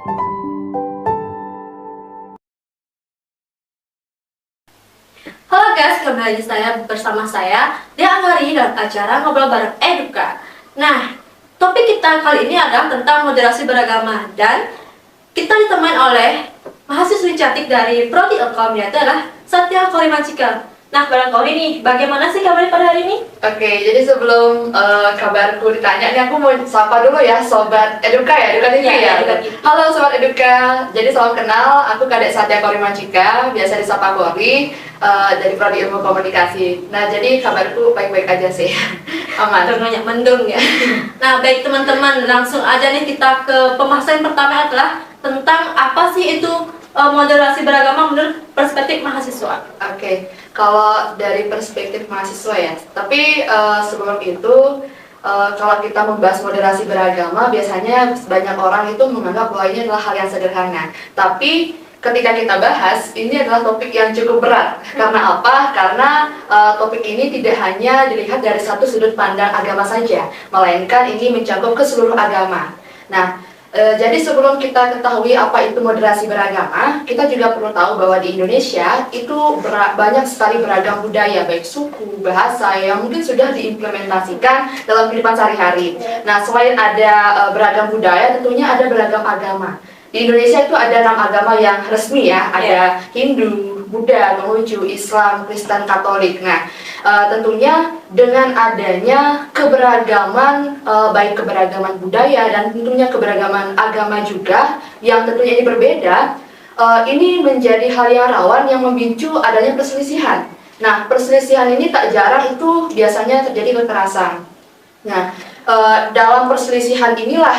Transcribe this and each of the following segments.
Halo guys, kembali bersama saya Dea Anwari dalam acara Ngobrol Bareng Eduka. Nah, topik kita kali ini adalah tentang moderasi beragama dan kita ditemani oleh mahasiswi cantik dari Prodi Ilkom, yaitu adalah Satya Korimancika. Nah, barangkali nih, bagaimana sih kabarnya pada hari ini? Oke, jadi sebelum kabarku ditanya nih, aku mau sapa dulu ya Sobat Eduka ya, Eduka TV ya. Eduka TV. Halo Sobat Eduka, jadi salam kenal, aku Kadek Satya Korimancika, biasa disapa Kori, dari Prodi Ilmu Komunikasi. Nah, jadi kabarku baik-baik aja sih, aman. Banyak mendung ya. Nah, baik teman-teman, langsung aja nih kita ke pembahasan pertama adalah tentang apa sih itu moderasi beragama menurut perspektif mahasiswa. Oke, kalau dari perspektif mahasiswa ya, tapi sebelum itu kalau kita membahas moderasi beragama, biasanya banyak orang itu menganggap bahwa ini adalah hal yang sederhana. Tapi ketika kita bahas, ini adalah topik yang cukup berat. Karena apa? Karena topik ini tidak hanya dilihat dari satu sudut pandang agama saja, melainkan ini mencakup ke seluruh agama. Nah, jadi sebelum kita ketahui apa itu moderasi beragama, kita juga perlu tahu bahwa di Indonesia itu banyak sekali beragam budaya, baik suku, bahasa yang mungkin sudah diimplementasikan dalam kehidupan sehari-hari. Nah, selain ada beragam budaya, tentunya ada beragam agama. Di Indonesia itu ada 6 agama yang resmi ya, ada Hindu, Buddha, Konghucu, Islam, Kristen, Katolik. Nah, tentunya dengan adanya keberagaman, baik keberagaman budaya dan tentunya keberagaman agama juga, yang tentunya ini berbeda, ini menjadi hal yang rawan yang memicu adanya perselisihan. Nah, perselisihan ini tak jarang itu biasanya terjadi kekerasan. Nah, dalam perselisihan inilah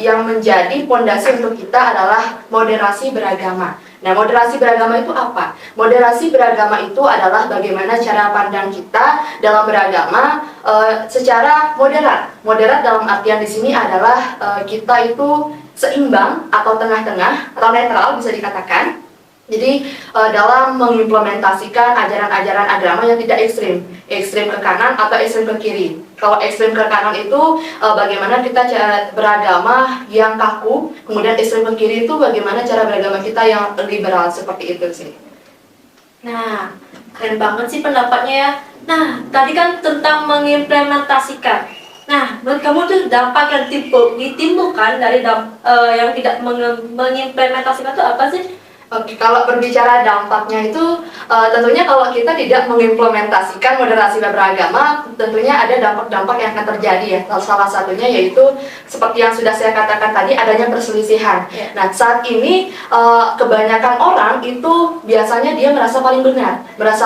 yang menjadi pondasi untuk kita adalah moderasi beragama. Nah, moderasi beragama itu apa? Moderasi beragama itu adalah bagaimana cara pandang kita dalam beragama secara moderat. Moderat dalam artian di sini adalah kita itu seimbang atau tengah-tengah atau netral bisa dikatakan. Jadi dalam mengimplementasikan ajaran-ajaran agama yang tidak ekstrim ke kanan atau ekstrim ke kiri. Kalau ekstrim ke kanan itu bagaimana kita beragama yang kaku, kemudian ekstrim ke kiri itu bagaimana cara beragama kita yang liberal, seperti itu sih. Nah, keren banget sih pendapatnya ya. Nah, tadi kan tentang mengimplementasikan. Nah, menurut kamu tuh dampak yang ditimbulkan dari yang tidak mengimplementasikan itu apa sih? Oke, kalau berbicara dampaknya itu tentunya kalau kita tidak mengimplementasikan moderasi beragama, tentunya ada dampak-dampak yang akan terjadi ya. Salah satunya yaitu seperti yang sudah saya katakan tadi, adanya perselisihan. Yeah. Nah, saat ini kebanyakan orang itu biasanya dia merasa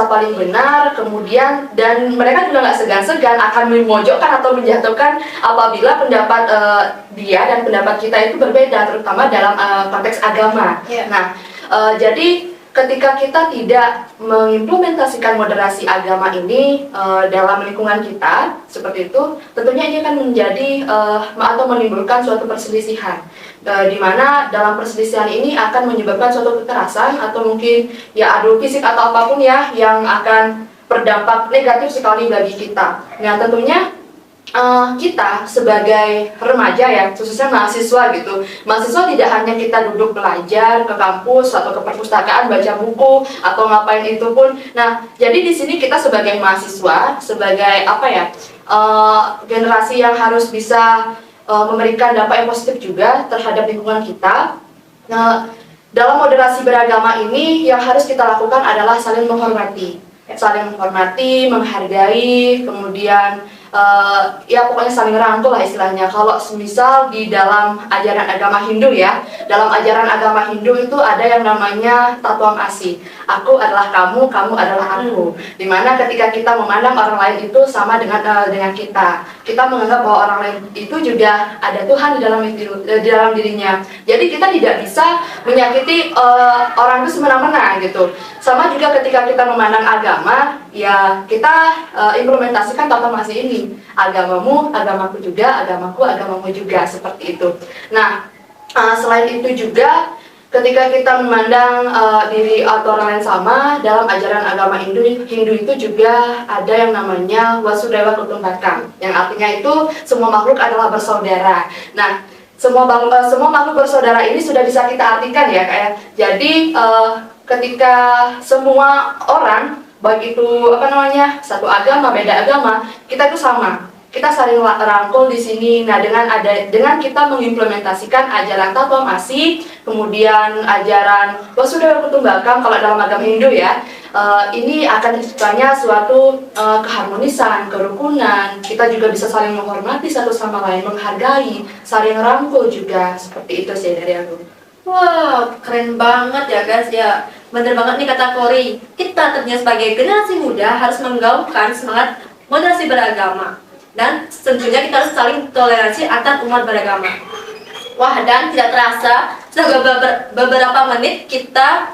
paling benar, kemudian dan mereka juga nggak segan-segan akan memojokkan atau menjatuhkan apabila pendapat dia dan pendapat kita itu berbeda, terutama dalam konteks agama. Yeah. Nah, jadi ketika kita tidak mengimplementasikan moderasi agama ini dalam lingkungan kita seperti itu, tentunya ini akan menjadi atau menimbulkan suatu perselisihan, di mana dalam perselisihan ini akan menyebabkan suatu kekerasan atau mungkin ya adu fisik atau apapun ya yang akan berdampak negatif sekali bagi kita. Nah, tentunya kita sebagai remaja ya, khususnya mahasiswa gitu. Mahasiswa tidak hanya kita duduk belajar ke kampus atau ke perpustakaan baca buku atau ngapain itu pun. Nah, jadi di sini kita sebagai mahasiswa, sebagai apa ya, generasi yang harus bisa memberikan dampak yang positif juga terhadap lingkungan kita. Nah, dalam moderasi beragama ini yang harus kita lakukan adalah saling menghormati, menghargai, kemudian ya pokoknya saling rangkul lah istilahnya. Kalau misal di dalam ajaran agama Hindu ya, dalam ajaran agama Hindu itu ada yang namanya Tatwam Asi. Aku adalah kamu, kamu adalah aku. Dimana ketika kita memandang orang lain itu sama dengan kita menganggap bahwa orang lain itu juga ada Tuhan di dalam dirinya. Jadi kita tidak bisa menyakiti orang itu semena-mena gitu. Sama juga ketika kita memandang agama, ya kita implementasikan Tatwam Asi ini. Agamamu, agamaku juga, agamaku, agamamu juga, seperti itu. Nah, selain itu juga ketika kita memandang diri atau orang lain sama, dalam ajaran agama Hindu itu juga ada yang namanya Wasudhaiva Kutumbakam, yang artinya itu semua makhluk adalah bersaudara. Nah, semua makhluk bersaudara ini sudah bisa kita artikan ya Kak ya. Jadi ketika semua orang, baik itu satu agama, beda agama, kita itu sama. Kita saling rangkul di sini. Nah, dengan kita mengimplementasikan ajaran Tato Masih, kemudian ajaran Wasudaya Kutumbakam kalau dalam agama Hindu ya, ini akan terciptanya suatu keharmonisan, kerukunan. Kita juga bisa saling menghormati satu sama lain, menghargai, saling rangkul juga. Seperti itu sih dari aku. Wow, keren banget ya guys ya. Bener banget nih kata Kori. Kita tentunya sebagai generasi muda harus menggaungkan semangat moderasi beragama. Dan tentunya kita harus saling toleransi antar umat beragama. Wah, dan tidak terasa sudah beberapa menit kita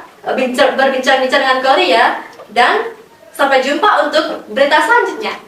berbincang-bincang dengan Kori ya. Dan sampai jumpa untuk berita selanjutnya.